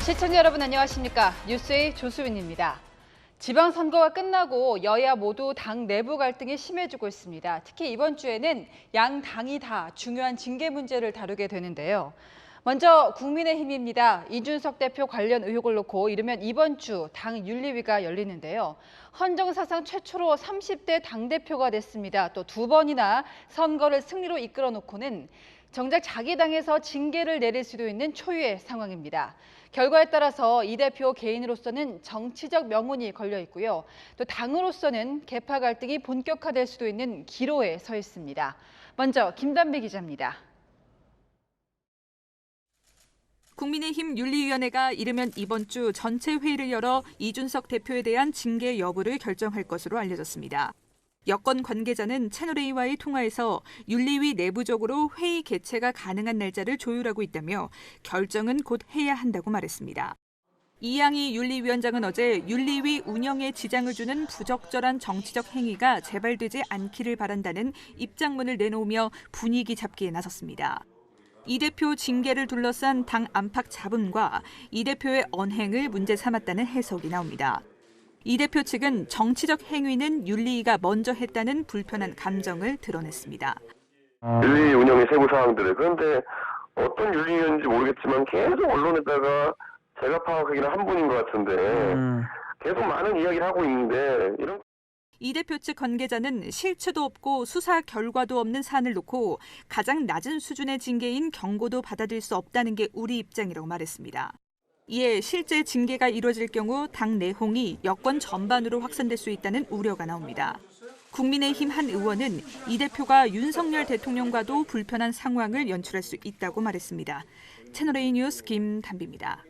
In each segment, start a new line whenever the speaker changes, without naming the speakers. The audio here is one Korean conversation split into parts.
시청자 여러분 안녕하십니까? 뉴스의 조수빈입니다. 지방선거가 끝나고 여야 모두 당 내부 갈등이 심해지고 있습니다. 특히 이번 주에는 양 당이 다 중요한 징계 문제를 다루게 되는데요. 먼저 국민의힘입니다. 이준석 대표 관련 의혹을 놓고 이르면 이번 주 당 윤리위가 열리는데요. 헌정사상 최초로 30대 당대표가 됐습니다. 또 두 번이나 선거를 승리로 이끌어 놓고는 정작 자기 당에서 징계를 내릴 수도 있는 초유의 상황입니다. 결과에 따라서 이 대표 개인으로서는 정치적 명운이 걸려 있고요. 또 당으로서는 계파 갈등이 본격화될 수도 있는 기로에 서 있습니다. 먼저 김단비 기자입니다.
국민의힘 윤리위원회가 이르면 이번 주 전체 회의를 열어 이준석 대표에 대한 징계 여부를 결정할 것으로 알려졌습니다. 여권 관계자는 채널A와의 통화에서 윤리위 내부적으로 회의 개최가 가능한 날짜를 조율하고 있다며 결정은 곧 해야 한다고 말했습니다. 이양희 윤리위원장은 어제 윤리위 운영에 지장을 주는 부적절한 정치적 행위가 재발되지 않기를 바란다는 입장문을 내놓으며 분위기 잡기에 나섰습니다. 이 대표 징계를 둘러싼 당 안팎 잡음과 이 대표의 언행을 문제 삼았다는 해석이 나옵니다. 이 대표 측은 정치적 행위는 윤리위가 먼저 했다는 불편한 감정을 드러냈습니다.
윤리 운영의 세부 사항들을 그런데 어떤 윤리위원인지 모르겠지만 계속 언론에다가 제가 파악하기는 한 분인 것 같은데 계속 많은 이야기를 하고 있는데 이런.
이 대표 측 관계자는 실체도 없고 수사 결과도 없는 사안을 놓고 가장 낮은 수준의 징계인 경고도 받아들일 수 없다는 게 우리 입장이라고 말했습니다. 이에 실제 징계가 이루어질 경우 당 내홍이 여권 전반으로 확산될 수 있다는 우려가 나옵니다. 국민의힘 한 의원은 이 대표가 윤석열 대통령과도 불편한 상황을 연출할 수 있다고 말했습니다. 채널A 뉴스 김단비입니다.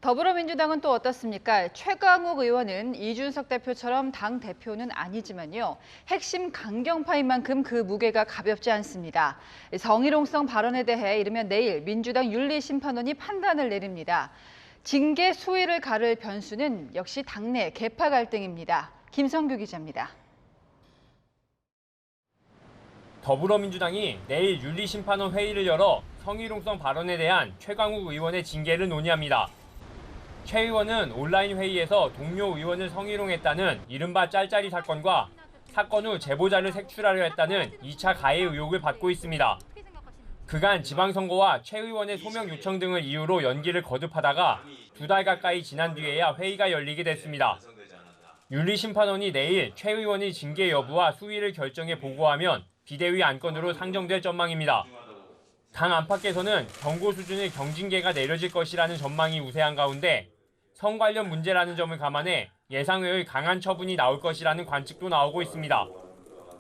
더불어민주당은 또 어떻습니까? 최강욱 의원은 이준석 대표처럼 당 대표는 아니지만요. 핵심 강경파인 만큼 그 무게가 가볍지 않습니다. 성희롱성 발언에 대해 이르면 내일 민주당 윤리심판원이 판단을 내립니다. 징계 수위를 가를 변수는 역시 당내 계파 갈등입니다. 김성규 기자입니다.
더불어민주당이 내일 윤리심판원 회의를 열어 성희롱성 발언에 대한 최강욱 의원의 징계를 논의합니다. 최 의원은 온라인 회의에서 동료 의원을 성희롱했다는 이른바 짤짤이 사건과 사건 후 제보자를 색출하려 했다는 2차 가해 의혹을 받고 있습니다. 그간 지방선거와 최 의원의 소명 요청 등을 이유로 연기를 거듭하다가 2달 가까이 지난 뒤에야 회의가 열리게 됐습니다. 윤리심판원이 내일 최 의원의 징계 여부와 수위를 결정해 보고하면 비대위 안건으로 상정될 전망입니다. 당 안팎에서는 경고 수준의 경징계가 내려질 것이라는 전망이 우세한 가운데 성 관련 문제라는 점을 감안해 예상외의 강한 처분이 나올 것이라는 관측도 나오고 있습니다.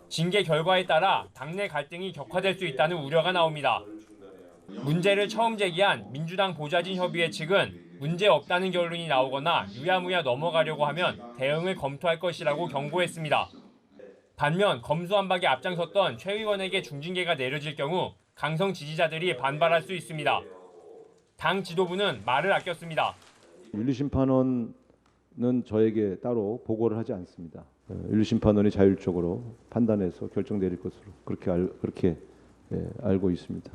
징계 결과에 따라 당내 갈등이 격화될 수 있다는 우려가 나옵니다. 문제를 처음 제기한 민주당 보좌진 협의회 측은 문제 없다는 결론이 나오거나 유야무야 넘어가려고 하면 대응을 검토할 것이라고 경고했습니다. 반면 검수완박에 앞장섰던 최 의원에게 중징계가 내려질 경우 강성 지지자들이 반발할 수 있습니다. 당 지도부는 말을 아꼈습니다.
윤리심판원은 저에게 따로 보고를 하지 않습니다. 윤리심판원이 자율적으로 판단해서 결정 내릴 것으로 그렇게 알고 있습니다.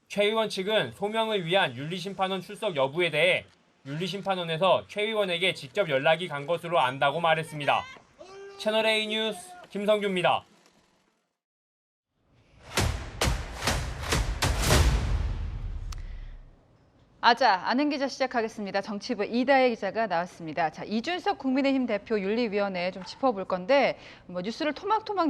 최 의원 측은 소명을 위한 윤리심판원 출석 여부에 대해 윤리심판원에서 최 의원에게 직접 연락이 간 것으로 안다고 말했습니다. 채널A 뉴스 김성규입니다.
아는 기자 시작하겠습니다. 정치부 이다혜 기자가 나왔습니다. 자, 이준석 국민의힘 대표 윤리위원회 좀 짚어볼 건데 뉴스를 토막토막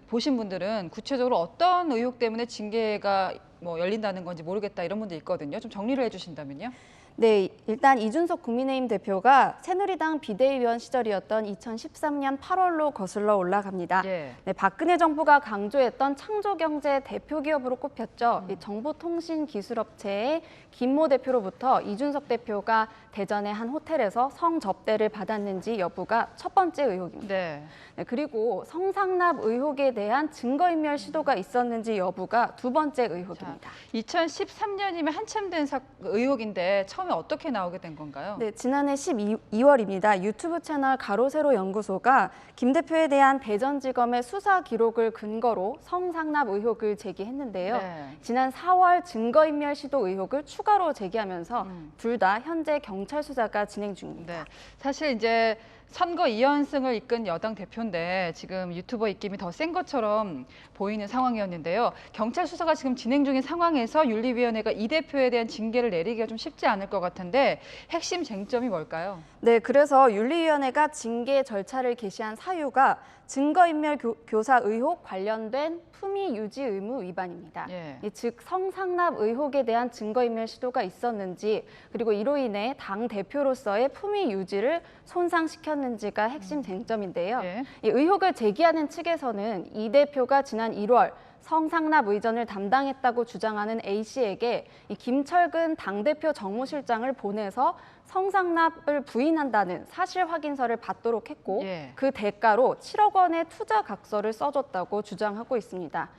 보신 분들은 구체적으로 어떤 의혹 때문에 징계가 열린다는 건지 모르겠다 이런 분들 있거든요. 좀 정리를 해주신다면요.
네, 일단 이준석 국민의힘 대표가 새누리당 비대위원 시절이었던 2013년 8월로 거슬러 올라갑니다.
예.
네, 박근혜 정부가 강조했던 창조경제 대표 기업으로 꼽혔죠. 이 정보통신기술업체의 김모 대표로부터 이준석 대표가 대전의 한 호텔에서 성접대를 받았는지 여부가 첫 번째 의혹입니다.
네.
네, 그리고 성상납 의혹에 대한 증거인멸 시도가 있었는지 여부가 두 번째 의혹입니다.
2013년이면 한참 된 의혹인데 처음에 처음에 어떻게 나오게 된 건가요?
네, 지난해 12월입니다. 유튜브 채널 가로세로 연구소가 김 대표에 대한 대전지검의 수사 기록을 근거로 성상납 의혹을 제기했는데요.
네.
지난 4월 증거인멸 시도 의혹을 추가로 제기하면서 둘 다 현재 경찰 수사가 진행 중입니다.
네, 사실 이제 선거 2연승을 이끈 여당 대표인데 지금 유튜버 입김이 더 센 것처럼 보이는 상황이었는데요. 경찰 수사가 지금 진행 중인 상황에서 윤리위원회가 이 대표에 대한 징계를 내리기가 좀 쉽지 않을 것 같은데 핵심 쟁점이 뭘까요?
네, 그래서 윤리위원회가 징계 절차를 개시한 사유가 증거인멸 교사 의혹 관련된 품위 유지 의무 위반입니다.
예.
즉 성상납 의혹에 대한 증거인멸 시도가 있었는지 그리고 이로 인해 당 대표로서의 품위 유지를 손상시켰는지가 핵심 쟁점인데요.
예.
이 의혹을 제기하는 측에서는 이 대표가 지난 1월 성상납 의전을 담당했다고 주장하는 A씨에게 이 김철근 당대표 정무실장을 보내서 성상납을 부인한다는 사실 확인서를 받도록 했고
예.
그 대가로 7억 원의 투자 각서를 써줬다고 주장하고 있습니다.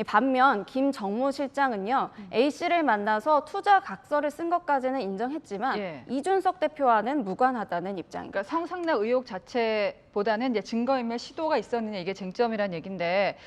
반면 김 정무실장은요, A씨를 만나서 투자 각서를 쓴 것까지는 인정했지만
예.
이준석 대표와는 무관하다는 입장입니다.
그러니까 성상납 의혹 자체보다는 이제 증거인멸 시도가 있었느냐 이게 쟁점이란 얘기인데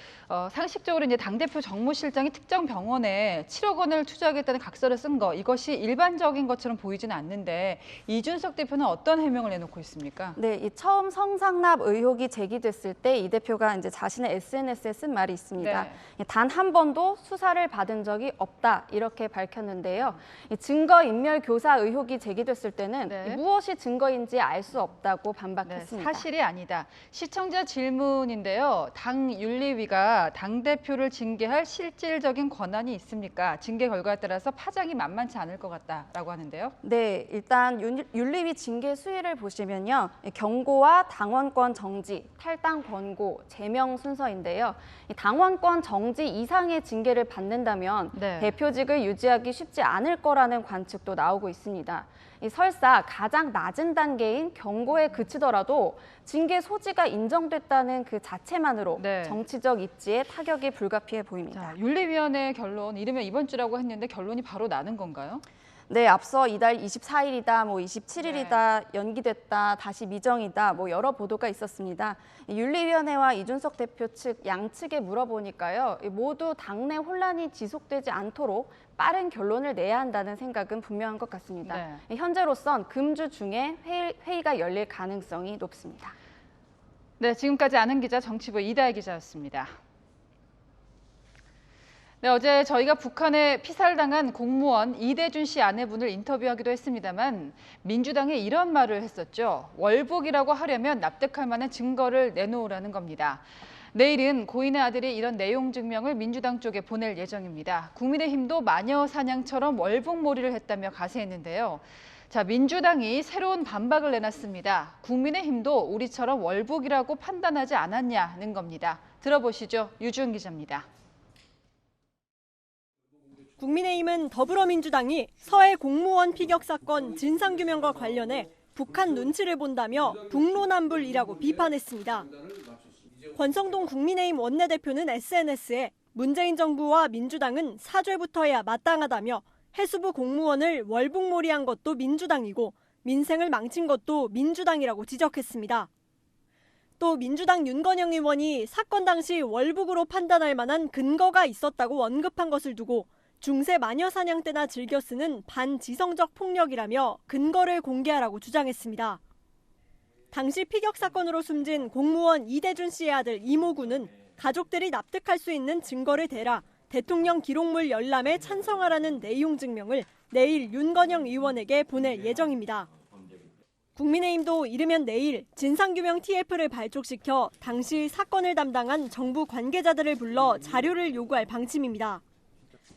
상식적으로 이제 당대표 정무실장이 특정 병원에 7억 원을 투자하겠다는 각서를 쓴 거 이것이 일반적인 것처럼 보이지는 않는데 이준석 대표는 어떤 해명을 내놓고 있습니까?
네, 이 처음 성상납 의혹이 제기됐을 때 이 대표가 이제 자신의 SNS에 쓴 말이 있습니다.
네.
단 한 번도 수사를 받은 적이 없다 이렇게 밝혔는데요. 이 증거인멸 교사 의혹이 제기됐을 때는
네.
무엇이 증거인지 알 수 없다고
네,
반박했습니다.
사실이 아니다. 시청자 질문인데요. 당 윤리위가 당대표를 징계할 실질적인 권한이 있습니까? 징계 결과에 따라서 파장이 만만치 않을 것 같다라고 하는데요.
네, 일단 윤리위 징계 수위를 보시면요. 경고와 당원권 정지, 탈당 권고, 제명 순서인데요. 이 당원권 정지 이상의 징계를 받는다면
네.
대표직을 유지하기 쉽지 않을 거라는 관측도 나오고 있습니다. 이 설사 가장 낮은 단계인 경고에 그치더라도 징계 소지가 인정됐다는 그 자체만으로
네.
정치적 입지에 타격이 불가피해 보입니다.
자, 윤리위원회 결론 이르면 이번 주라고 했는데 결론이 바로 나는 건가요?
네, 앞서 이달 24일이다, 27일이다, 연기됐다, 다시 미정이다, 여러 보도가 있었습니다. 윤리위원회와 이준석 대표 측 양측에 물어보니까요, 모두 당내 혼란이 지속되지 않도록 빠른 결론을 내야 한다는 생각은 분명한 것 같습니다.
네.
현재로선 금주 중에 회의가 열릴 가능성이 높습니다.
네, 지금까지 아는 기자 정치부 이다혜 기자였습니다. 네, 어제 저희가 북한에 피살당한 공무원 이대준 씨 아내분을 인터뷰하기도 했습니다만 민주당이 이런 말을 했었죠. 월북이라고 하려면 납득할 만한 증거를 내놓으라는 겁니다. 내일은 고인의 아들이 이런 내용 증명을 민주당 쪽에 보낼 예정입니다. 국민의힘도 마녀 사냥처럼 월북몰이를 했다며 가세했는데요. 자, 민주당이 새로운 반박을 내놨습니다. 국민의힘도 우리처럼 월북이라고 판단하지 않았냐는 겁니다. 들어보시죠. 유주은 기자입니다.
국민의힘은 더불어민주당이 서해 공무원 피격 사건 진상규명과 관련해 북한 눈치를 본다며 북로남불이라고 비판했습니다. 권성동 국민의힘 원내대표는 SNS에 문재인 정부와 민주당은 사죄부터야 마땅하다며 해수부 공무원을 월북몰이한 것도 민주당이고 민생을 망친 것도 민주당이라고 지적했습니다. 또 민주당 윤건영 의원이 사건 당시 월북으로 판단할 만한 근거가 있었다고 언급한 것을 두고 중세 마녀 사냥 때나 즐겨 쓰는 반지성적 폭력이라며 근거를 공개하라고 주장했습니다. 당시 피격 사건으로 숨진 공무원 이대준 씨의 아들 이모군은 가족들이 납득할 수 있는 증거를 대라 대통령 기록물 열람에 찬성하라는 내용 증명을 내일 윤건영 의원에게 보낼 예정입니다. 국민의힘도 이르면 내일 진상규명 TF를 발족시켜 당시 사건을 담당한 정부 관계자들을 불러 자료를 요구할 방침입니다.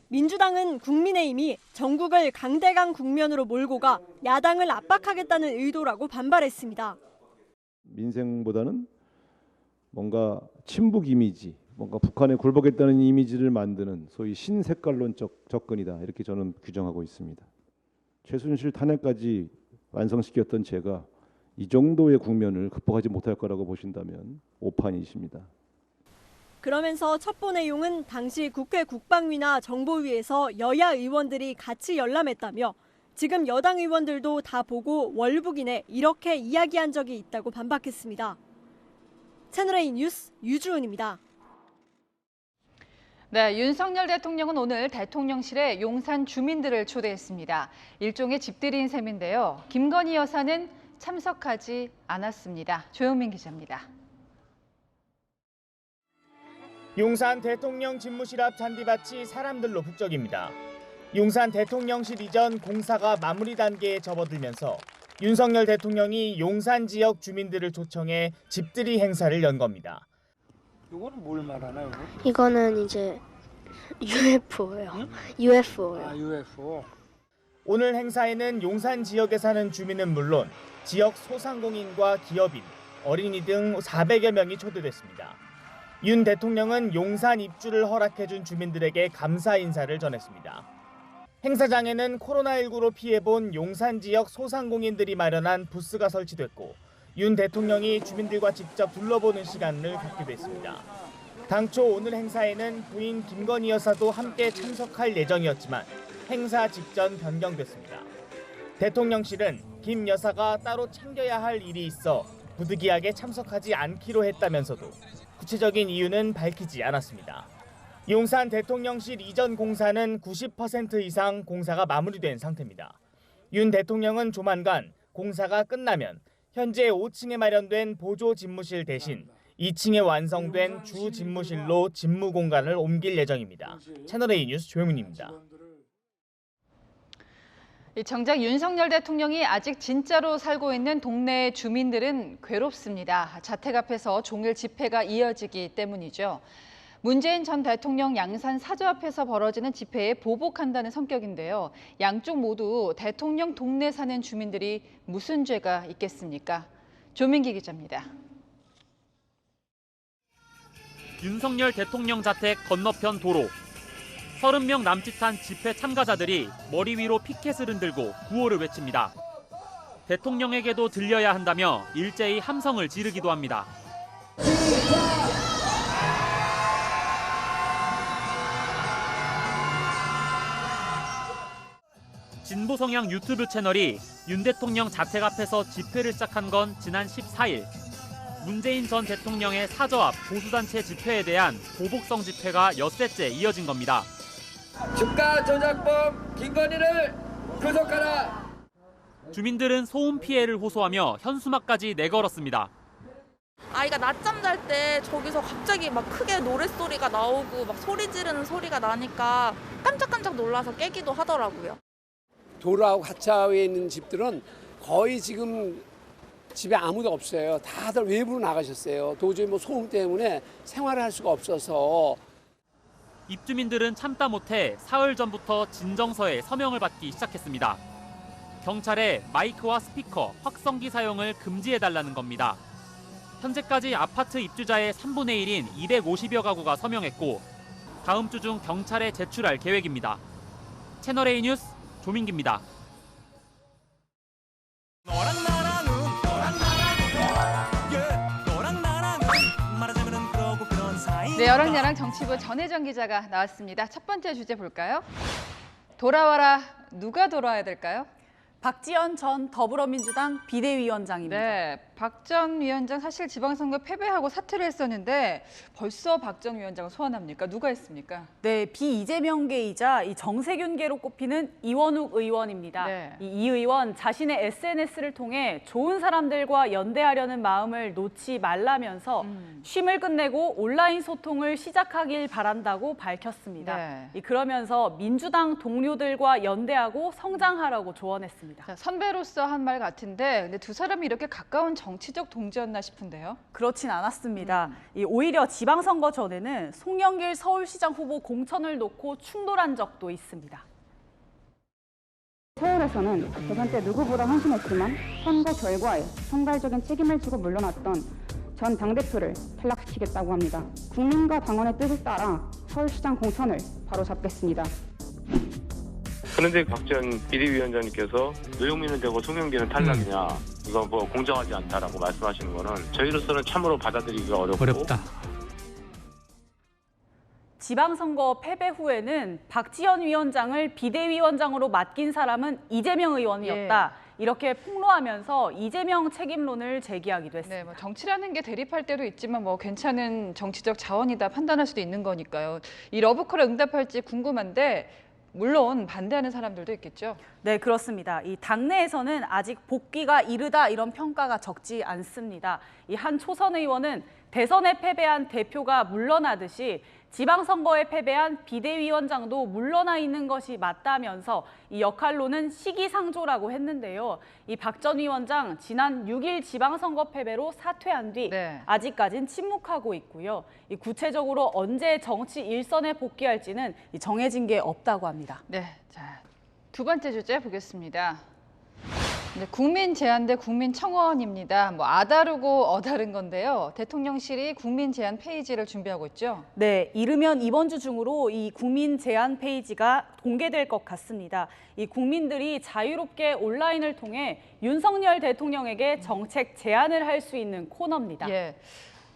민주당은 국민의힘이 전국을 강대강 국면으로 몰고 가 야당을 압박하겠다는 의도라고 반발했습니다.
민생보다는 뭔가 친북 이미지, 뭔가 북한에 굴복했다는 이미지를 만드는 소위 신색깔론적 접근이다. 이렇게 저는 규정하고 있습니다. 최순실 탄핵까지 완성시켰던 제가 이 정도의 국면을 극복하지 못할 거라고 보신다면 오판이십니다.
그러면서 첩보 내용은 당시 국회 국방위나 정보위에서 여야 의원들이 같이 열람했다며 지금 여당 의원들도 다 보고 월북이네 이렇게 이야기한 적이 있다고 반박했습니다. 채널A 뉴스 유주은입니다.
네, 윤석열 대통령은 오늘 대통령실에 용산 주민들을 초대했습니다. 일종의 집들이인 셈인데요. 김건희 여사는 참석하지 않았습니다. 조영민 기자입니다.
용산 대통령 집무실 앞 잔디밭이 사람들로 북적입니다. 용산 대통령실 이전 공사가 마무리 단계에 접어들면서 윤석열 대통령이 용산 지역 주민들을 초청해 집들이 행사를 연 겁니다.
이거는 뭘 말하나요?
이거는 이제 UFO예요.
응?
UFO예요.
UFO.
오늘 행사에는 용산 지역에 사는 주민은 물론 지역 소상공인과 기업인, 어린이 등 400여 명이 초대됐습니다. 윤 대통령은 용산 입주를 허락해준 주민들에게 감사 인사를 전했습니다. 행사장에는 코로나19로 피해본 용산 지역 소상공인들이 마련한 부스가 설치됐고 윤 대통령이 주민들과 직접 둘러보는 시간을 갖기도 했습니다. 당초 오늘 행사에는 부인 김건희 여사도 함께 참석할 예정이었지만 행사 직전 변경됐습니다. 대통령실은 김 여사가 따로 챙겨야 할 일이 있어 부득이하게 참석하지 않기로 했다면서도 구체적인 이유는 밝히지 않았습니다. 용산 대통령실 이전 공사는 90% 이상 공사가 마무리된 상태입니다. 윤 대통령은 조만간 공사가 끝나면 현재 5층에 마련된 보조 집무실 대신 2층에 완성된 주 집무실로 집무 공간을 옮길 예정입니다. 채널A 뉴스 조영민입니다.
정작 윤석열 대통령이 아직 진짜로 살고 있는 동네 주민들은 괴롭습니다. 자택 앞에서 종일 집회가 이어지기 때문이죠. 문재인 전 대통령 양산 사저 앞에서 벌어지는 집회에 보복한다는 성격인데요. 양쪽 모두 대통령 동네 사는 주민들이 무슨 죄가 있겠습니까? 조민기 기자입니다.
윤석열 대통령 자택 건너편 도로. 30명 남짓한 집회 참가자들이 머리 위로 피켓을 흔들고 구호를 외칩니다. 대통령에게도 들려야 한다며 일제히 함성을 지르기도 합니다. 진보 성향 유튜브 채널이 윤 대통령 자택 앞에서 집회를 시작한 건 지난 14일. 문재인 전 대통령의 사저 앞 보수단체 집회에 대한 보복성 집회가 엿새째 이어진 겁니다.
주가 조작범 김건희를 구속하라.
주민들은 소음 피해를 호소하며 현수막까지 내걸었습니다.
아이가 낮잠 잘 때 저기서 갑자기 막 크게 노랫소리가 나오고 막 소리 지르는 소리가 나니까 깜짝깜짝 놀라서 깨기도 하더라고요.
도로하고 하차에 있는 집들은 거의 지금 집에 아무도 없어요. 다들 외부로 나가셨어요. 도저히 뭐 소음 때문에 생활을 할 수가 없어서.
입주민들은 참다 못해 사흘 전부터 진정서에 서명을 받기 시작했습니다. 경찰에 마이크와 스피커, 확성기 사용을 금지해달라는 겁니다. 현재까지 아파트 입주자의 3분의 1인 250여 가구가 서명했고 다음 주 중 경찰에 제출할 계획입니다. 채널A 뉴스 조민기입니다.
네, 여랑야랑 정치부 전혜정 기자가 나왔습니다. 첫 번째 주제 볼까요? 돌아와라. 누가 돌아와야 될까요?
박지원 전 더불어민주당 비대위원장입니다.
네, 박 전 위원장 사실 지방선거 패배하고 사퇴를 했었는데 벌써 박 전 위원장을 소환합니까? 누가 했습니까?
네, 비이재명계이자 이 정세균계로 꼽히는 이원욱 의원입니다.
네.
이 의원 자신의 SNS를 통해 좋은 사람들과 연대하려는 마음을 놓지 말라면서 쉼을 끝내고 온라인 소통을 시작하길 바란다고 밝혔습니다.
네.
그러면서 민주당 동료들과 연대하고 성장하라고 조언했습니다.
자, 선배로서 한 말 같은데 근데 두 사람이 이렇게 가까운 정치적 동지였나 싶은데요?
그렇진 않았습니다. 오히려 지방선거 전에는 송영길 서울시장 후보 공천을 놓고 충돌한 적도 있습니다.
서울에서는 대선 때 누구보다 헌신했지만 선거 결과에 총괄적인 책임을 지고 물러났던 전 당대표를 탈락시키겠다고 합니다. 국민과 당원의 뜻에 따라 서울시장 공천을 바로잡겠습니다.
그런데 박 전 비대위원장님께서 노영민은 되고 송영길은 탈락이냐, 이거 뭐 공정하지 않다라고 말씀하시는 거는 저희로서는 참으로 받아들이기가 어렵다.
지방선거 패배 후에는 박지원 위원장을 비대위원장으로 맡긴 사람은 이재명 의원이었다. 이렇게 폭로하면서 이재명 책임론을 제기하기도 했습니다.
네, 뭐 정치라는 게 대립할 때도 있지만 뭐 괜찮은 정치적 자원이다 판단할 수도 있는 거니까요. 이 러브콜에 응답할지 궁금한데 물론 반대하는 사람들도 있겠죠.
네, 그렇습니다. 이 당내에서는 아직 복귀가 이르다 이런 평가가 적지 않습니다. 이 한 초선 의원은 대선에 패배한 대표가 물러나듯이 지방선거에 패배한 비대위원장도 물러나 있는 것이 맞다면서 이 역할로는 시기상조라고 했는데요. 이 박 전 위원장 지난 6일 지방선거 패배로 사퇴한 뒤 아직까진 침묵하고 있고요. 이 구체적으로 언제 정치 일선에 복귀할지는 정해진 게 없다고 합니다.
네, 자, 두 번째 주제 보겠습니다. 네, 국민 제안 대 국민 청원입니다. 뭐 아다르고 어다른 건데요. 대통령실이 국민 제안 페이지를 준비하고 있죠.
네, 이르면 이번 주 중으로 이 국민 제안 페이지가 공개될 것 같습니다. 이 국민들이 자유롭게 온라인을 통해 윤석열 대통령에게 정책 제안을 할 수 있는 코너입니다.
예.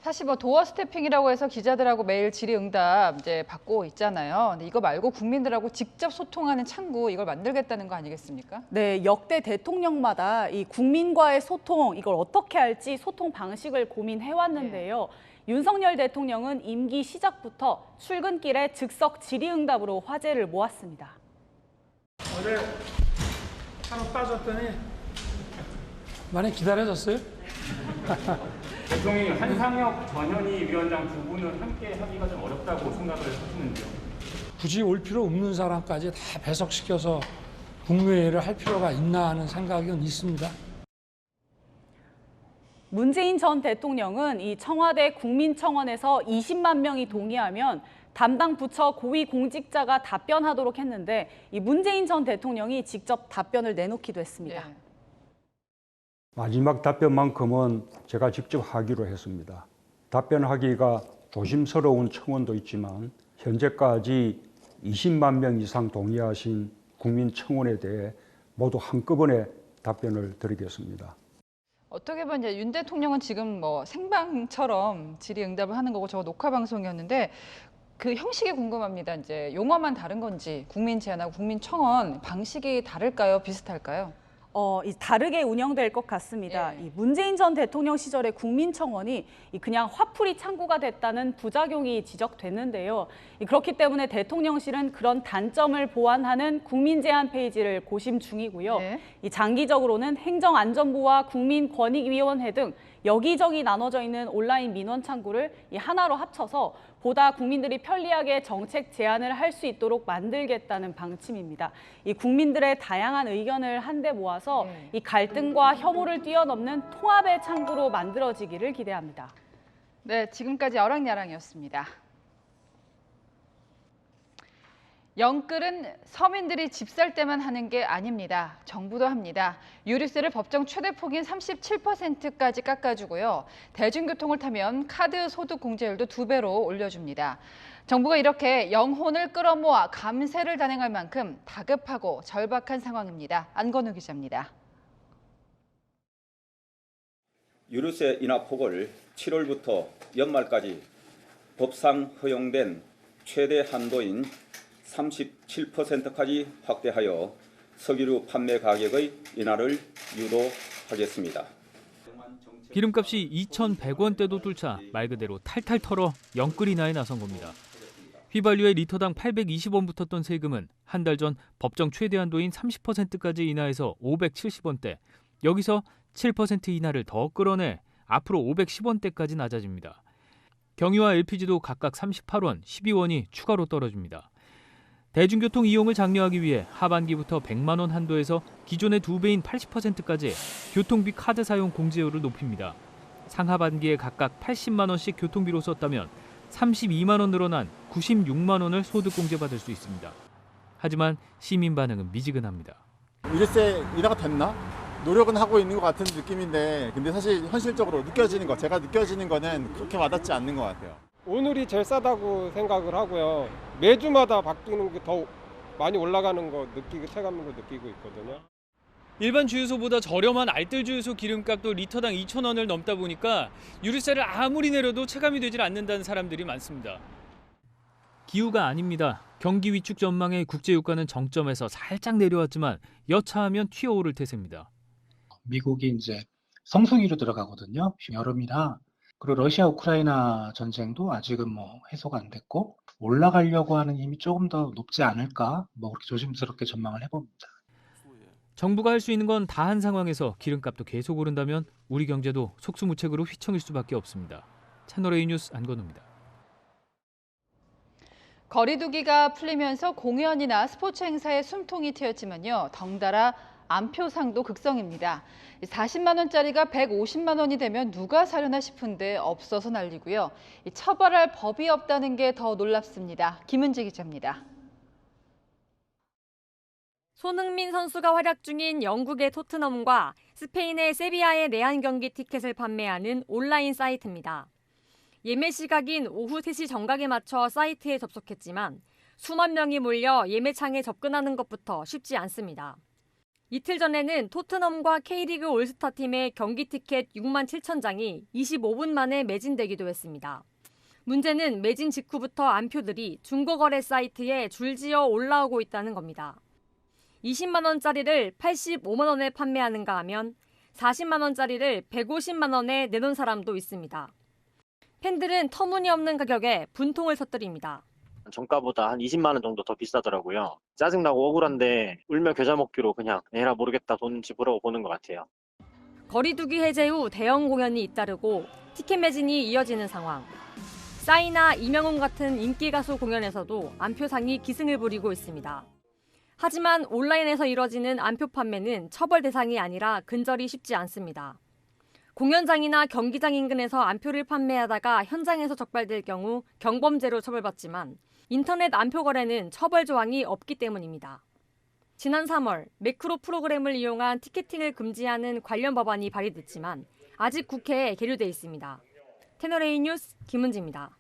사실 뭐 도어 스태핑이라고 해서 기자들하고 매일 질의응답 이제 받고 있잖아요. 근데 이거 말고 국민들하고 직접 소통하는 창구 이걸 만들겠다는 거 아니겠습니까?
네, 역대 대통령마다 이 국민과의 소통 이걸 어떻게 할지 소통 방식을 고민해 왔는데요. 윤석열 대통령은 임기 시작부터 출근길에 즉석 질의응답으로 화제를 모았습니다.
어제 하루 빠졌더니 많이 기다려졌어요?
대통령이 한상혁 전현희 위원장 두 분을 함께 하기가 좀 어렵다고 생각을 하시는데요.
굳이 올 필요 없는 사람까지 다 배석시켜서 국무회의를 할 필요가 있나 하는 생각은 있습니다.
문재인 전 대통령은 이 청와대 국민청원에서 20만 명이 동의하면 담당 부처 고위 공직자가 답변하도록 했는데 이 문재인 전 대통령이 직접 답변을 내놓기도 했습니다.
마지막 답변만큼은 제가 직접 하기로 했습니다. 답변하기가 조심스러운 청원도 있지만 현재까지 20만 명 이상 동의하신 국민청원에 대해 모두 한꺼번에 답변을 드리겠습니다.
어떻게 보면 이제 윤 대통령은 지금 뭐 생방처럼 질의응답을 하는 거고 저거 녹화 방송이었는데 그 형식이 궁금합니다. 이제 용어만 다른 건지 국민 제안하고 국민 청원 방식이 다를까요? 비슷할까요?
다르게 운영될 것 같습니다. 이 문재인 전 대통령 시절의 국민청원이 그냥 화풀이 창구가 됐다는 부작용이 지적됐는데요. 그렇기 때문에 대통령실은 그런 단점을 보완하는 국민 제안 페이지를 고심 중이고요. 이 장기적으로는 행정안전부와 국민권익위원회 등 여기저기 나눠져 있는 온라인 민원 창구를 하나로 합쳐서 보다 국민들이 편리하게 정책 제안을 할 수 있도록 만들겠다는 방침입니다. 이 국민들의 다양한 의견을 한데 모아서 이 갈등과 혐오를 뛰어넘는 통합의 창구로 만들어지기를 기대합니다.
네, 지금까지 어랑야랑이었습니다. 영끌은 서민들이 집 살 때만 하는 게 아닙니다. 정부도 합니다. 유류세를 법정 최대 폭인 37%까지 깎아주고요. 대중교통을 타면 카드 소득 공제율도 2배로 올려줍니다. 정부가 이렇게 영혼을 끌어모아 감세를 단행할 만큼 다급하고 절박한 상황입니다. 안건우 기자입니다.
유류세 인하 폭을 7월부터 연말까지 법상 허용된 최대 한도인 37%까지 확대하여 석유류 판매 가격의 인하를 유도하겠습니다.
기름값이 2,100원대도 뚫자 말 그대로 탈탈 털어 영끌 인하에 나선 겁니다. 휘발유의 리터당 820원 붙었던 세금은 한 달 전 법정 최대 한도인 30%까지 인하해서 570원대, 여기서 7% 인하를 더 끌어내 앞으로 510원대까지 낮아집니다. 경유와 LPG도 각각 38원, 12원이 추가로 떨어집니다. 대중교통 이용을 장려하기 위해 하반기부터 100만 원 한도에서 기존의 2배인 80%까지 교통비 카드 사용 공제율을 높입니다. 상하반기에 각각 80만 원씩 교통비로 썼다면 32만 원 늘어난 96만 원을 소득 공제받을 수 있습니다. 하지만 시민 반응은 미지근합니다.
유류세 인하가 됐나? 노력은 하고 있는 것 같은 느낌인데 근데 사실 현실적으로 제가 느껴지는 거는 그렇게 와닿지 않는 것 같아요.
오늘이 제일 싸다고 생각을 하고요. 매주마다 바뀌는 게 더 많이 올라가는 거 체감으로 느끼고 있거든요.
일반 주유소보다 저렴한 알뜰 주유소 기름값도 리터당 2,000원을 넘다 보니까 유류세를 아무리 내려도 체감이 되질 않는다는 사람들이 많습니다. 기후가 아닙니다. 경기 위축 전망의 국제유가는 정점에서 살짝 내려왔지만 여차하면 튀어오를 태세입니다.
미국이 이제 성수기로 들어가거든요. 여름이라. 그리고 러시아 우크라이나 전쟁도 아직은 해소가 안 됐고 올라가려고 하는 힘이 조금 더 높지 않을까 그렇게 조심스럽게 전망을 해봅니다.
정부가 할 수 있는 건 다 한 상황에서 기름값도 계속 오른다면 우리 경제도 속수무책으로 휘청일 수밖에 없습니다. 채널A 뉴스 안건우입니다.
거리두기가 풀리면서 공연이나 스포츠 행사에 숨통이 트였지만요. 덩달아 안표상도 극성입니다. 40만 원짜리가 150만 원이 되면 누가 사려나 싶은데 없어서 난리고요. 처벌할 법이 없다는 게 더 놀랍습니다. 김은지 기자입니다.
손흥민 선수가 활약 중인 영국의 토트넘과 스페인의 세비야의 내한 경기 티켓을 판매하는 온라인 사이트입니다. 예매 시각인 오후 3시 정각에 맞춰 사이트에 접속했지만 수만 명이 몰려 예매창에 접근하는 것부터 쉽지 않습니다. 이틀 전에는 토트넘과 K리그 올스타 팀의 경기 티켓 6만 7천 장이 25분 만에 매진되기도 했습니다. 문제는 매진 직후부터 안표들이 중고거래 사이트에 줄지어 올라오고 있다는 겁니다. 20만 원짜리를 85만 원에 판매하는가 하면 40만 원짜리를 150만 원에 내놓은 사람도 있습니다. 팬들은 터무니없는 가격에 분통을 터뜨립니다.
정가보다 한 20만 원 정도 더 비싸더라고요. 짜증나고 억울한데 울며 겨자 먹기로 그냥 에라 모르겠다 돈 지불하고 보는 것 같아요.
거리두기 해제 후 대형 공연이 잇따르고 티켓 매진이 이어지는 상황. 싸이나 이명웅 같은 인기 가수 공연에서도 안표상이 기승을 부리고 있습니다. 하지만 온라인에서 이뤄지는 안표 판매는 처벌 대상이 아니라 근절이 쉽지 않습니다. 공연장이나 경기장 인근에서 안표를 판매하다가 현장에서 적발될 경우 경범죄로 처벌받지만 인터넷 안표 거래는 처벌 조항이 없기 때문입니다. 지난 3월 매크로 프로그램을 이용한 티켓팅을 금지하는 관련 법안이 발의됐지만 아직 국회에 계류돼 있습니다. 채널A 뉴스 김은지입니다.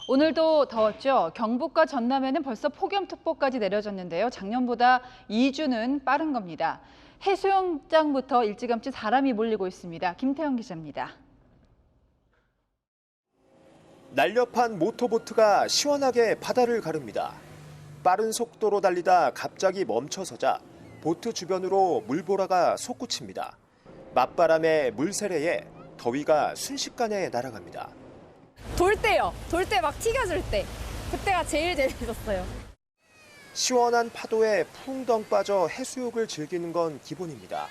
오늘도 더웠죠. 경북과 전남에는 벌써 폭염특보까지 내려졌는데요. 작년보다 2주는 빠른 겁니다. 해수욕장부터 일찌감치 사람이 몰리고 있습니다. 김태형 기자입니다.
날렵한 모터보트가 시원하게 바다를 가릅니다. 빠른 속도로 달리다 갑자기 멈춰서자 보트 주변으로 물보라가 솟구칩니다. 맞바람에 물세례에 더위가 순식간에 날아갑니다.
돌 때요. 돌 때 막 튀겨줄 때. 그때가 제일 재밌었어요.
시원한 파도에 풍덩 빠져 해수욕을 즐기는 건 기본입니다.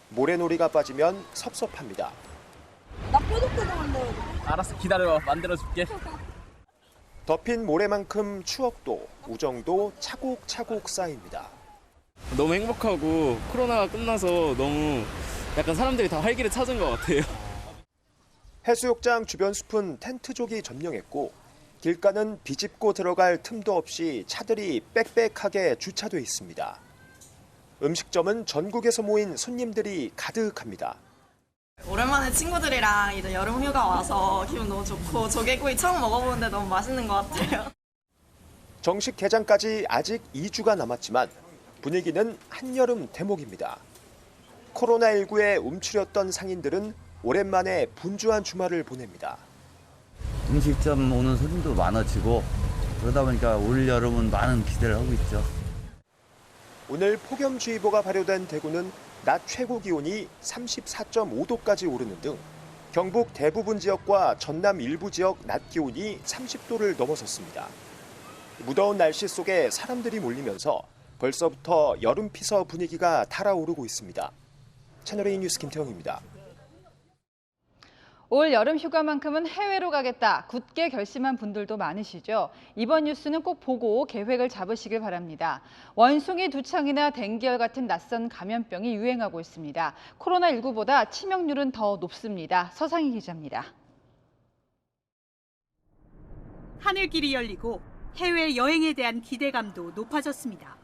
모래놀이가 빠지면 섭섭합니다.
나 뾰족뾰족 만들어줘.
알았어, 기다려. 만들어줄게.
덮인 모래만큼 추억도 우정도 차곡차곡 쌓입니다.
너무 행복하고 코로나가 끝나서 너무 약간 사람들이 다 활기를 찾은 것 같아요.
해수욕장 주변 숲은 텐트족이 점령했고 길가는 비집고 들어갈 틈도 없이 차들이 빽빽하게 주차돼 있습니다. 음식점은 전국에서 모인 손님들이 가득합니다.
오랜만에 친구들이랑 이제 여름 휴가 와서 기분 너무 좋고 조개구이 처음 먹어보는데 너무 맛있는 것 같아요.
정식 개장까지 아직 2주가 남았지만 분위기는 한여름 대목입니다. 코로나19에 움츠렸던 상인들은 오랜만에 분주한 주말을 보냅니다.
음식점 오는 손님도 많아지고 그러다 보니까 올 여름은 많은 기대를 하고 있죠.
오늘 폭염주의보가 발효된 대구는 낮 최고 기온이 34.5도까지 오르는 등 경북 대부분 지역과 전남 일부 지역 낮 기온이 30도를 넘어섰습니다. 무더운 날씨 속에 사람들이 몰리면서 벌써부터 여름 피서 분위기가 달아오르고 있습니다. 채널A 뉴스 김태형입니다.
올 여름 휴가만큼은 해외로 가겠다. 굳게 결심한 분들도 많으시죠. 이번 뉴스는 꼭 보고 계획을 잡으시길 바랍니다. 원숭이 두창이나 댕기열 같은 낯선 감염병이 유행하고 있습니다. 코로나19보다 치명률은 더 높습니다. 서상희 기자입니다.
하늘길이 열리고 해외여행에 대한 기대감도 높아졌습니다.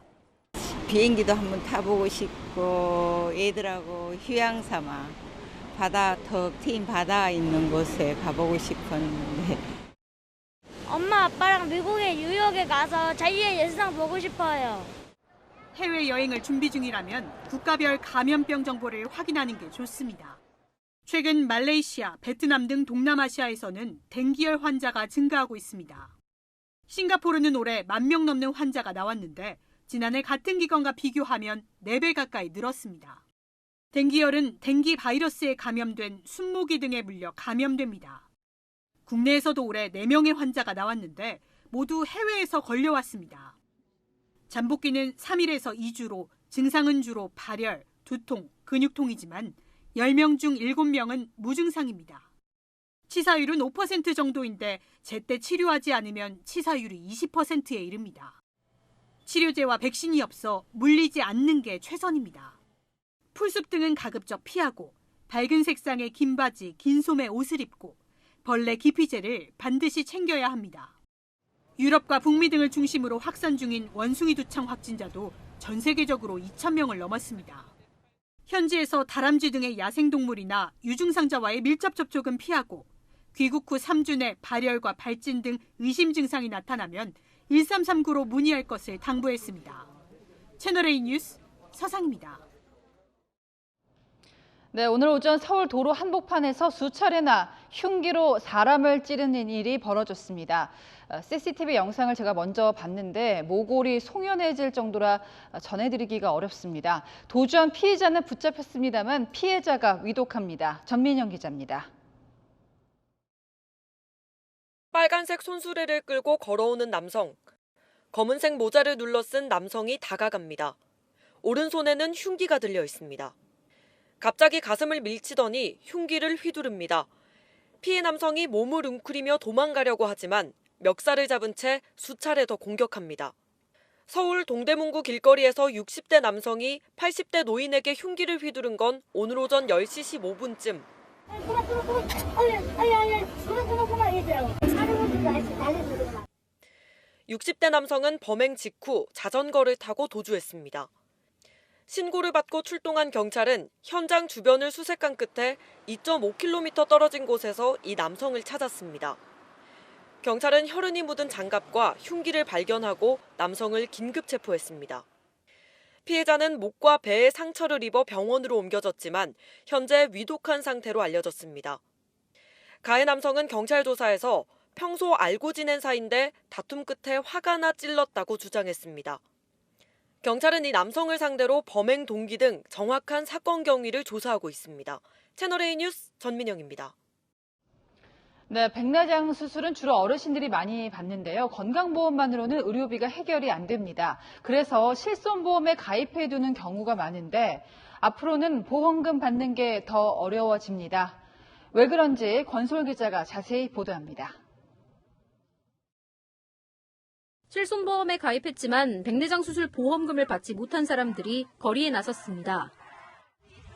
비행기도 한번 타보고 싶고 애들하고 휴양 삼아 바다 더 트인 바다 있는 곳에 가보고 싶었는데
엄마 아빠랑 미국에 뉴욕에 가서 자유의 예수상 보고 싶어요.
해외여행을 준비 중이라면 국가별 감염병 정보를 확인하는 게 좋습니다. 최근 말레이시아, 베트남 등 동남아시아에서는 댕기열 환자가 증가하고 있습니다. 싱가포르는 올해 10,000명 넘는 환자가 나왔는데 지난해 같은 기간과 비교하면 4배 가까이 늘었습니다. 댕기열은 댕기 바이러스에 감염된 순모기 등에 물려 감염됩니다. 국내에서도 올해 4명의 환자가 나왔는데 모두 해외에서 걸려왔습니다. 잠복기는 3일에서 2주로 증상은 주로 발열, 두통, 근육통이지만 10명 중 7명은 무증상입니다. 치사율은 5% 정도인데 제때 치료하지 않으면 치사율이 20%에 이릅니다. 치료제와 백신이 없어 물리지 않는 게 최선입니다. 풀숲 등은 가급적 피하고 밝은 색상의 긴 바지, 긴 소매 옷을 입고 벌레 기피제를 반드시 챙겨야 합니다. 유럽과 북미 등을 중심으로 확산 중인 원숭이 두창 확진자도 전 세계적으로 2,000명을 넘었습니다. 현지에서 다람쥐 등의 야생동물이나 유증상자와의 밀접 접촉은 피하고 귀국 후 3주 내 발열과 발진 등 의심 증상이 나타나면 1339로 문의할 것을 당부했습니다. 채널A 뉴스 서상입니다.
네, 오늘 오전 서울 도로 한복판에서 수차례나 흉기로 사람을 찌르는 일이 벌어졌습니다. CCTV 영상을 제가 먼저 봤는데 모골이 송연해질 정도라 전해드리기가 어렵습니다. 도주한 피해자는 붙잡혔습니다만 피해자가 위독합니다. 전민영 기자입니다.
빨간색 손수레를 끌고 걸어오는 남성. 검은색 모자를 눌러쓴 남성이 다가갑니다. 오른손에는 흉기가 들려 있습니다. 갑자기 가슴을 밀치더니 흉기를 휘두릅니다. 피해 남성이 몸을 웅크리며 도망가려고 하지만 멱살을 잡은 채 수차례 더 공격합니다. 서울 동대문구 길거리에서 60대 남성이 80대 노인에게 흉기를 휘두른 건 오늘 오전 10시 15분쯤. 60대 남성은 범행 직후 자전거를 타고 도주했습니다. 신고를 받고 출동한 경찰은 현장 주변을 수색한 끝에 2.5km 떨어진 곳에서 이 남성을 찾았습니다. 경찰은 혈흔이 묻은 장갑과 흉기를 발견하고 남성을 긴급 체포했습니다. 피해자는 목과 배에 상처를 입어 병원으로 옮겨졌지만 현재 위독한 상태로 알려졌습니다. 가해 남성은 경찰 조사에서 평소 알고 지낸 사이인데 다툼 끝에 화가 나 찔렀다고 주장했습니다. 경찰은 이 남성을 상대로 범행 동기 등 정확한 사건 경위를 조사하고 있습니다. 채널A 뉴스 전민영입니다.
네, 백내장 수술은 주로 어르신들이 많이 받는데요. 건강보험만으로는 의료비가 해결이 안 됩니다. 그래서 실손보험에 가입해두는 경우가 많은데 앞으로는 보험금 받는 게 더 어려워집니다. 왜 그런지 권솔 기자가 자세히 보도합니다.
실손보험에 가입했지만 백내장 수술 보험금을 받지 못한 사람들이 거리에 나섰습니다.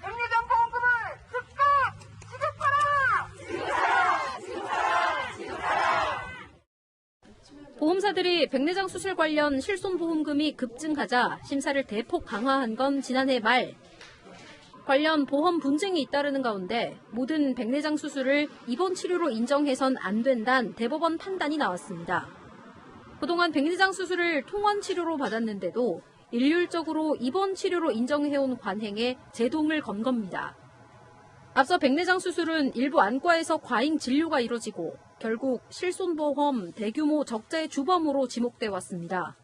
백내장 보험금을 즉각 지급하라!
보험사들이 백내장 수술 관련 실손보험금이 급증하자 심사를 대폭 강화한 건 지난해 말. 관련 보험 분쟁이 잇따르는 가운데 모든 백내장 수술을 입원 치료로 인정해선 안 된다는 대법원 판단이 나왔습니다. 그동안 백내장 수술을 통원 치료로 받았는데도 일률적으로 입원 치료로 인정해온 관행에 제동을 건 겁니다. 앞서 백내장 수술은 일부 안과에서 과잉 진료가 이뤄지고 결국 실손보험 대규모 적자의 주범으로 지목돼 왔습니다.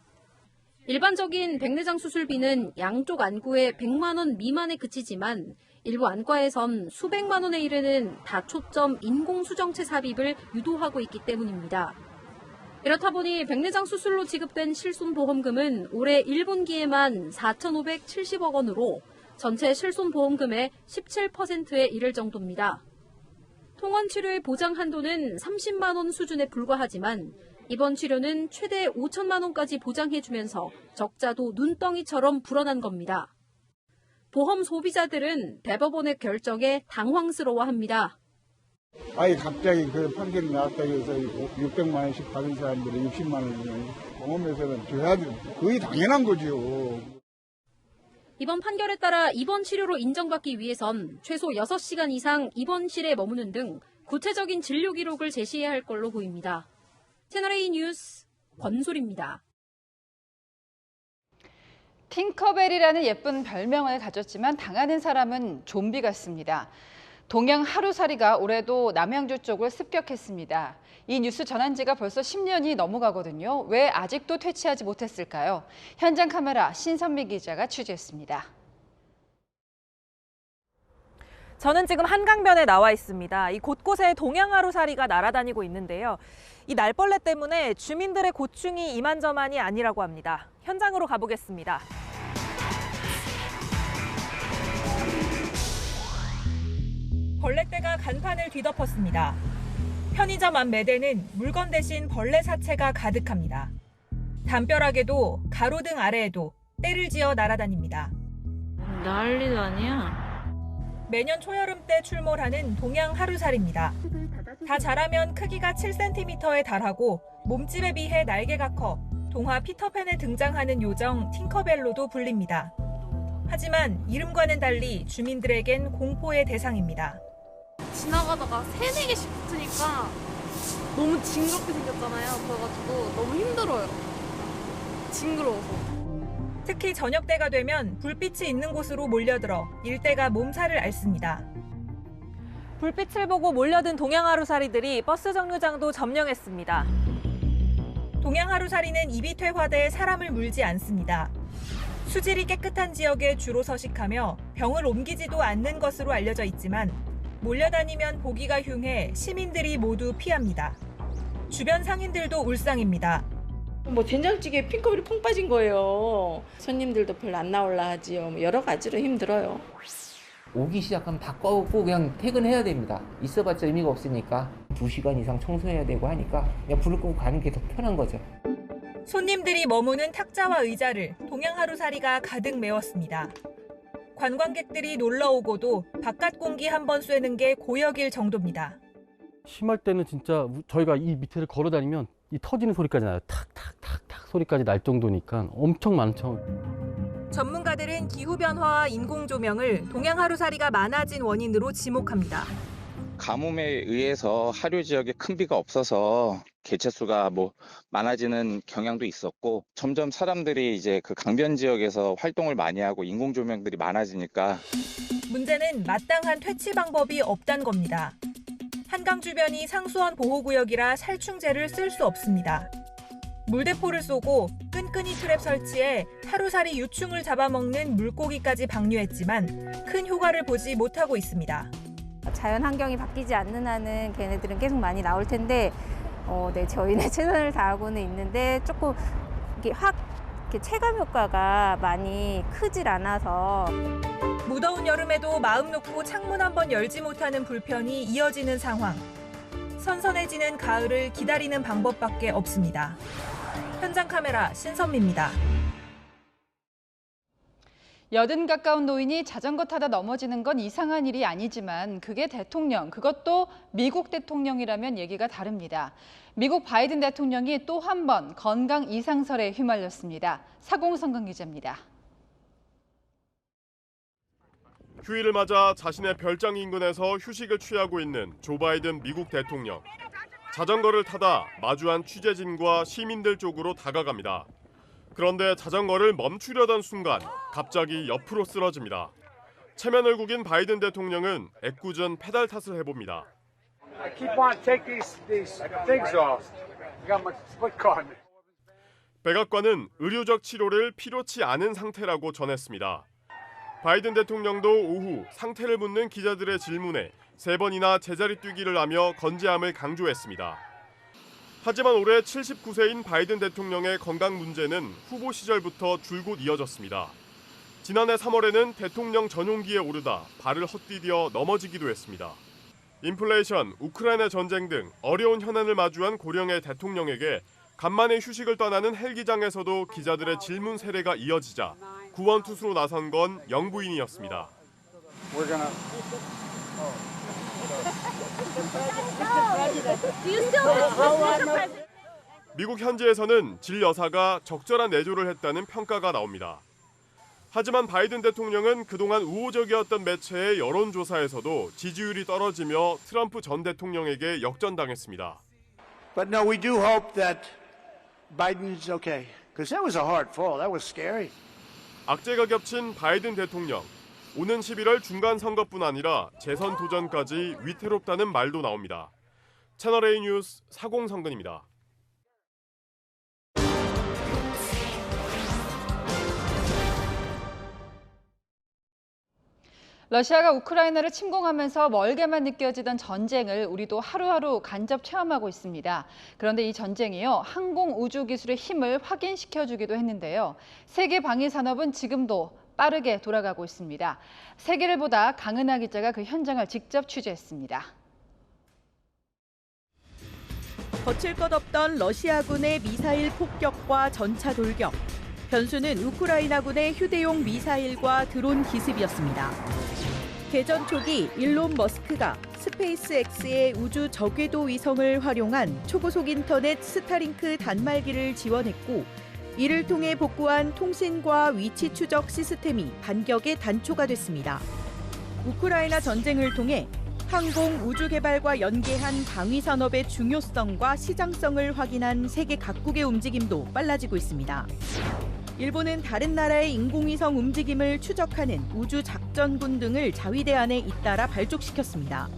일반적인 백내장 수술비는 양쪽 안구에 100만 원 미만에 그치지만 일부 안과에선 수백만 원에 이르는 다초점 인공수정체 삽입을 유도하고 있기 때문입니다. 이렇다 보니 백내장 수술로 지급된 실손보험금은 올해 1분기에만 4,570억 원으로 전체 실손보험금의 17%에 이를 정도입니다. 통원치료의 보장 한도는 30만 원 수준에 불과하지만 이번 치료는 최대 5천만 원까지 보장해주면서 적자도 눈덩이처럼 불어난 겁니다. 보험 소비자들은 대법원의 결정에 당황스러워합니다.
아니 갑자기 그 판결이 나왔다고 해서 600만 원씩 받은 사람들이 60만 원이면 보험회사는 줘야 거의 당연한 거죠.
이번 판결에 따라 입원 치료로 인정받기 위해선 최소 6시간 이상 입원실에 머무는 등 구체적인 진료 기록을 제시해야 할 걸로 보입니다. 채널A 뉴스 권솔입니다.
팅커벨이라는 예쁜 별명을 가졌지만 당하는 사람은 좀비 같습니다. 동양 하루살이가 올해도 남양주 쪽을 습격했습니다. 이 뉴스 전한 지가 벌써 10년이 넘어가거든요. 왜 아직도 퇴치하지 못했을까요? 현장 카메라 신선미 기자가 취재했습니다.
저는 지금 한강변에 나와 있습니다. 이 곳곳에 동양 하루살이가 날아다니고 있는데요. 이 날벌레 때문에 주민들의 고충이 이만저만이 아니라고 합니다. 현장으로 가보겠습니다. 벌레떼가 간판을 뒤덮었습니다. 편의점 앞 매대는 물건 대신 벌레 사체가 가득합니다. 담벼락에도 가로등 아래에도 떼를 지어 날아다닙니다.
난리도 아니야.
매년 초여름 때 출몰하는 동양 하루살입니다. 다 자라면 크기가 7cm에 달하고 몸집에 비해 날개가 커 동화 피터팬에 등장하는 요정 팅커벨로도 불립니다. 하지만 이름과는 달리 주민들에겐 공포의 대상입니다.
지나가다가 3-4개씩 붙으니까 너무 징그럽게 생겼잖아요. 그래가지고 너무 힘들어요. 징그러워서.
특히 저녁 때가 되면 불빛이 있는 곳으로 몰려들어 일대가 몸살을 앓습니다. 불빛을 보고 몰려든 동양하루살이들이 버스 정류장도 점령했습니다. 동양하루살이는 입이 퇴화돼 사람을 물지 않습니다. 수질이 깨끗한 지역에 주로 서식하며 병을 옮기지도 않는 것으로 알려져 있지만 몰려다니면 보기가 흉해 시민들이 모두 피합니다. 주변 상인들도 울상입니다.
된장찌개에 핑크물이 펑 빠진 거예요. 손님들도 별로 안 나올라 하지요. 여러 가지로 힘들어요.
오기 시작하면 다 꺼고 그냥 퇴근해야 됩니다. 있어봤자 의미가 없으니까 2시간 이상 청소해야 되고 하니까 그냥 불을 끄고 가는 게 더 편한 거죠.
손님들이 머무는 탁자와 의자를 동양하루살이가 가득 메웠습니다. 관광객들이 놀러오고도 바깥 공기 한번 쐬는 게 고역일 정도입니다.
심할 때는 진짜 저희가 이 밑에를 걸어 다니면 이 터지는 소리까지 나요. 탁탁탁탁 소리까지 날 정도니까 엄청 많죠.
전문가들은 기후변화와 인공조명을 동양하루살이가 많아진 원인으로 지목합니다.
가뭄에 의해서 하류 지역에 큰 비가 없어서 개체수가 많아지는 경향도 있었고 점점 사람들이 이제 그 강변 지역에서 활동을 많이 하고 인공 조명들이 많아지니까
문제는 마땅한 퇴치 방법이 없다는 겁니다. 한강 주변이 상수원 보호구역이라 살충제를 쓸 수 없습니다. 물대포를 쏘고 끈끈이 트랩 설치해 하루살이 유충을 잡아먹는 물고기까지 방류했지만 큰 효과를 보지 못하고 있습니다.
자연 환경이 바뀌지 않는 한은 걔네들은 계속 많이 나올 텐데 저희는 최선을 다하고는 있는데 조금 이렇게 체감 효과가 많이 크질 않아서.
무더운 여름에도 마음 놓고 창문 한번 열지 못하는 불편이 이어지는 상황. 선선해지는 가을을 기다리는 방법밖에 없습니다. 현장 카메라 신선미입니다.
80 가까운 노인이 자전거 타다 넘어지는 건 이상한 일이 아니지만 그게 대통령, 그것도 미국 대통령이라면 얘기가 다릅니다. 미국 바이든 대통령이 또 한 번 건강 이상설에 휘말렸습니다. 사공성근 기자입니다.
휴일을 맞아 자신의 별장 인근에서 휴식을 취하고 있는 조 바이든 미국 대통령. 자전거를 타다 마주한 취재진과 시민들 쪽으로 다가갑니다. 그런데 자전거를 멈추려던 순간 갑자기 옆으로 쓰러집니다. 체면을 구긴 바이든 대통령은 애꿎은 페달 탓을 해봅니다. 백악관은 의료적 치료를 필요치 않은 상태라고 전했습니다. 바이든 대통령도 오후 상태를 묻는 기자들의 질문에 3번이나 제자리 뛰기를 하며 건재함을 강조했습니다. 하지만 올해 79세인 바이든 대통령의 건강 문제는 후보 시절부터 줄곧 이어졌습니다. 지난해 3월에는 대통령 전용기에 오르다 발을 헛디뎌 넘어지기도 했습니다. 인플레이션, 우크라이나 전쟁 등 어려운 현안을 마주한 고령의 대통령에게 간만에 휴식을 떠나는 헬기장에서도 기자들의 질문 세례가 이어지자 구원투수로 나선 건 영부인이었습니다. 미국 현지에서는 질 여사가 적절한 내조를 했다는 평가가 나옵니다. 하지만 바이든 대통령은 그동안 우호적이었던 매체의 여론조사에서도 지지율이 떨어지며 트럼프 전 대통령에게 역전당했습니다.
But no, we do hope that Biden's okay, because that was a hard fall. That was scary.
악재가 겹친 바이든 대통령. 오는 11월 중간선거뿐 아니라 재선 도전까지 위태롭다는 말도 나옵니다. 채널A 뉴스 사공성근입니다.
러시아가 우크라이나를 침공하면서 멀게만 느껴지던 전쟁을 우리도 하루하루 간접 체험하고 있습니다. 그런데 이 전쟁이요, 항공 우주 기술의 힘을 확인시켜주기도 했는데요. 세계 방위 산업은 지금도 빠르게 돌아가고 있습니다. 세계를 보다 강은하 기자가 그 현장을 직접 취재했습니다.
거칠 것 없던 러시아군의 미사일 폭격과 전차 돌격. 변수는 우크라이나군의 휴대용 미사일과 드론 기습이었습니다. 개전 초기 일론 머스크가 스페이스X의 우주 저궤도 위성을 활용한 초고속 인터넷 스타링크 단말기를 지원했고, 이를 통해 복구한 통신과 위치 추적 시스템이 반격의 단초가 됐습니다. 우크라이나 전쟁을 통해 항공 우주 개발과 연계한 방위 산업의 중요성과 시장성을 확인한 세계 각국의 움직임도 빨라지고 있습니다. 일본은 다른 나라의 인공위성 움직임을 추적하는 우주작전군 등을 자위대 안에 잇따라 발족시켰습니다.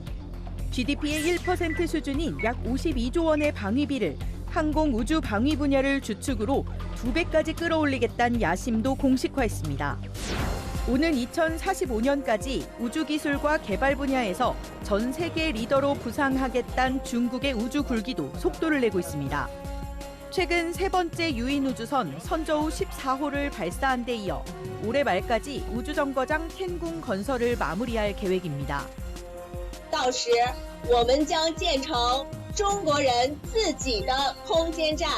GDP의 1% 수준인 약 52조 원의 방위비를 항공 우주 방위 분야를 주축으로 2배까지 끌어올리겠다는 야심도 공식화했습니다. 오는 2045년까지 우주기술과 개발 분야에서 전 세계 리더로 부상하겠다는 중국의 우주 굴기도 속도를 내고 있습니다. 최근 세 번째 유인 우주선 선저우 14호를 발사한 데 이어 올해 말까지 우주정거장 텐궁 건설을 마무리할 계획입니다.
到时我们将建成中国人自己的空间站，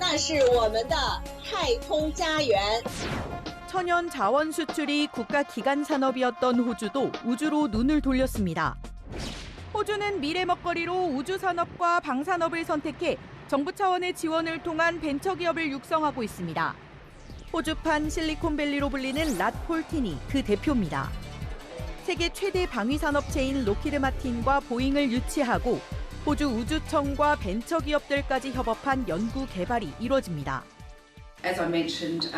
那是我们的太空家园。
천연 자원 수출이 국가 기간 산업이었던 호주도 우주로 눈을 돌렸습니다. 호주는 미래 먹거리로 우주 산업과 방산업을 선택해 정부 차원의 지원을 통한 벤처기업을 육성하고 있습니다. 호주판 실리콘밸리로 불리는 랏폴틴이 그 대표입니다. 세계 최대 방위산업체인 로키드 마틴과 보잉을 유치하고 호주 우주청과 벤처기업들까지 협업한 연구 개발이 이루어집니다.
As I mentioned,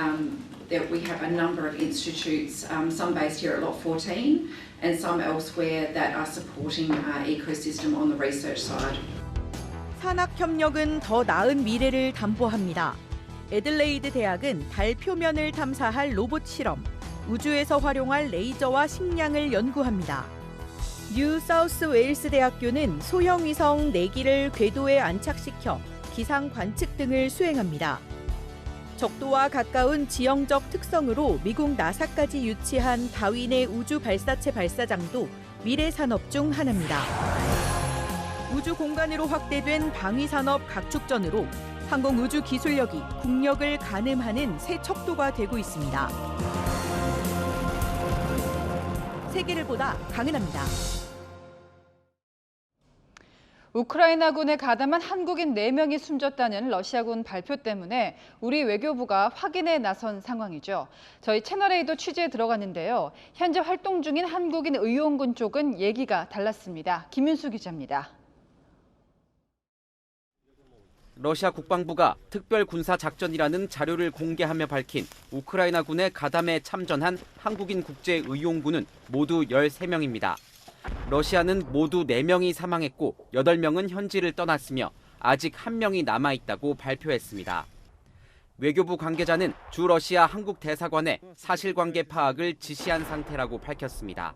that we have a number of institutes, some based here at Lot 14 and some elsewhere that are supporting our ecosystem on the research side.
산학협력은 더 나은 미래를 담보합니다. 애들레이드 대학은 달 표면을 탐사할 로봇 실험, 우주에서 활용할 레이저와 식량을 연구합니다. 뉴 사우스 웨일스 대학교는 소형 위성 4기를 궤도에 안착시켜 기상 관측 등을 수행합니다. 적도와 가까운 지형적 특성으로 미국 나사까지 유치한 다윈의 우주 발사체 발사장도 미래 산업 중 하나입니다. 우주 공간으로 확대된 방위 산업 각축전으로 항공 우주 기술력이 국력을 가늠하는 새 척도가 되고 있습니다. 세계를 보다 강은하입니다.
우크라이나군에 가담한 한국인 4명이 숨졌다는 러시아군 발표 때문에 우리 외교부가 확인에 나선 상황이죠. 저희 채널A도 취재에 들어갔는데요. 현재 활동 중인 한국인 의용군 쪽은 얘기가 달랐습니다. 김윤수 기자입니다.
러시아 국방부가 특별군사작전이라는 자료를 공개하며 밝힌 우크라이나군의 가담에 참전한 한국인 국제의용군은 모두 13명입니다. 러시아는 모두 4명이 사망했고 8명은 현지를 떠났으며 아직 1명이 남아있다고 발표했습니다. 외교부 관계자는 주 러시아 한국 대사관에 사실관계 파악을 지시한 상태라고 밝혔습니다.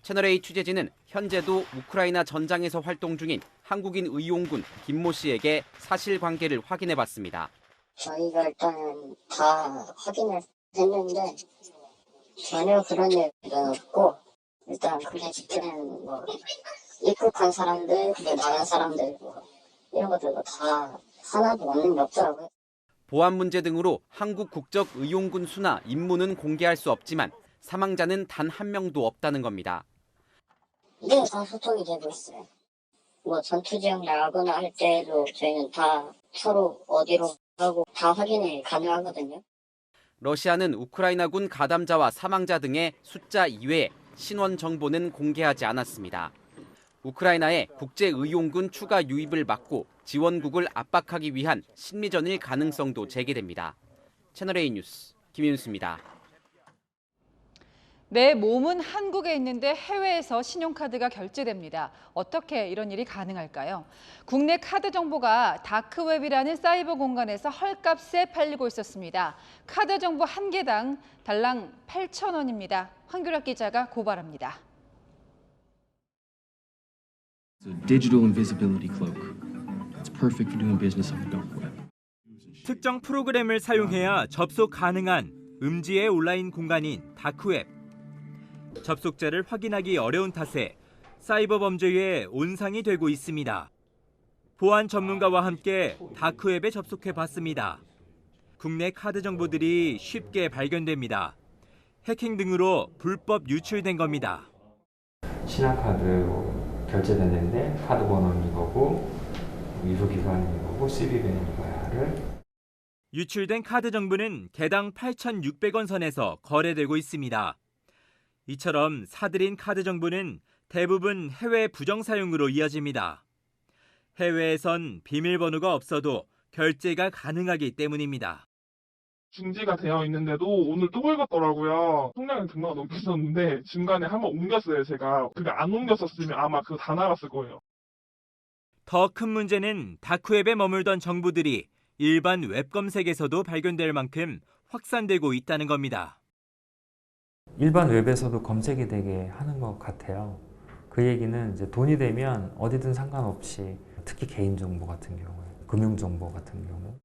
채널A 취재진은 현재도 우크라이나 전장에서 활동 중인 한국인 의용군 김모 씨에게 사실관계를 확인해봤습니다.
저희가 일단 다 확인을 했는데 전혀 그런 얘기가 없고 일단 그게 지키는 입국한 사람들, 나간 사람들 이런 것들도 다 하나도 없는 게 없더라고요.
보안 문제 등으로 한국 국적 의용군 수나 임무는 공개할 수 없지만 사망자는 단 1명도 없다는 겁니다.
네, 다 소통이 되고 있어요. 전투 지역 나가거나 할 때도 저희는 다 서로 어디로 가고 다 확인이 가능하거든요.
러시아는 우크라이나군 가담자와 사망자 등의 숫자 이외에 신원 정보는 공개하지 않았습니다. 우크라이나의 국제의용군 추가 유입을 막고 지원국을 압박하기 위한 심리전일 가능성도 제기됩니다. 채널A 뉴스 김윤수입니다.
내 몸은 한국에 있는데 해외에서 신용카드가 결제됩니다. 어떻게 이런 일이 가능할까요? 국내 카드 정보가 다크웹이라는 사이버 공간에서 헐값에 팔리고 있었습니다. 카드 정보 한 개당 달랑 8,000원입니다. 황규락 기자가 고발합니다.
It's a digital invisibility cloak. It's perfect for doing business on the dark web.
특정 프로그램을 사용해야 접속 가능한 음지의 온라인 공간인 다크웹. 접속자를 확인하기 어려운 탓에 사이버 범죄의 온상이 되고 있습니다. 보안 전문가와 함께 다크웹에 접속해 봤습니다. 국내 카드 정보들이 쉽게 발견됩니다. 해킹 등으로 불법 유출된 겁니다.
신한카드 결제됐는데 카드 번호는 이거고 위조기간은 이거고 CV비는 이거야를.
유출된 카드 정보는 개당 8,600원 선에서 거래되고 있습니다. 이처럼 사들인 카드 정보는 대부분 해외 부정 사용으로 이어집니다. 해외에선 비밀번호가 없어도 결제가 가능하기 때문입니다.
중지가 되어 있는데도 오늘 또 긁었더라고요. 총량이 등록가 너무 비쌌는데 중간에 한번 옮겼어요, 제가. 그게 안 옮겼었으면 아마 그거 다 나갔을 거예요.
더 큰 문제는 다크웹에 머물던 정보들이 일반 웹 검색에서도 발견될 만큼 확산되고 있다는 겁니다.
일반 웹에서도 검색이 되게 하는 것 같아요. 그 얘기는 이제 돈이 되면 어디든 상관없이 특히 개인정보 같은 경우에, 금융정보 같은 경우.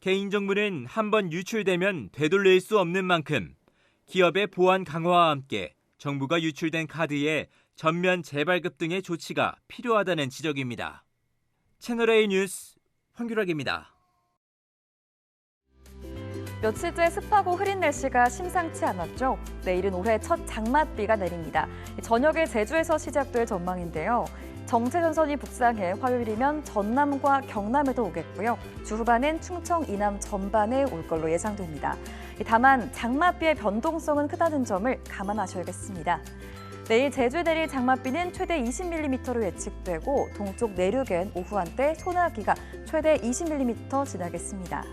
개인정보는 한번 유출되면 되돌릴 수 없는 만큼 기업의 보안 강화와 함께 정보가 유출된 카드의 전면 재발급 등의 조치가 필요하다는 지적입니다. 채널A 뉴스 황규락입니다.
며칠째 습하고 흐린 날씨가 심상치 않았죠. 내일은 올해 첫 장맛비가 내립니다. 저녁에 제주에서 시작될 전망인데요. 정체전선이 북상해 화요일이면 전남과 경남에도 오겠고요. 주 후반엔 충청, 이남 전반에 올 걸로 예상됩니다. 다만 장맛비의 변동성은 크다는 점을 감안하셔야겠습니다. 내일 제주에 내릴 장맛비는 최대 20mm로 예측되고 동쪽 내륙엔 오후 한때 소나기가 최대 20mm 지나겠습니다.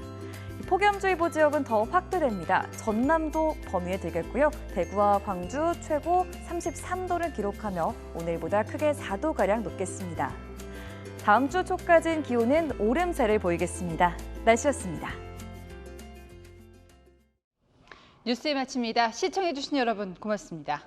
폭염주의보 지역은 더 확대됩니다. 전남도 범위에 들겠고요. 대구와 광주 최고 33도를 기록하며 오늘보다 크게 4도가량 높겠습니다. 다음 주 초까지는 기온은 오름세를 보이겠습니다. 날씨였습니다.
뉴스에 마칩니다. 시청해주신 여러분 고맙습니다.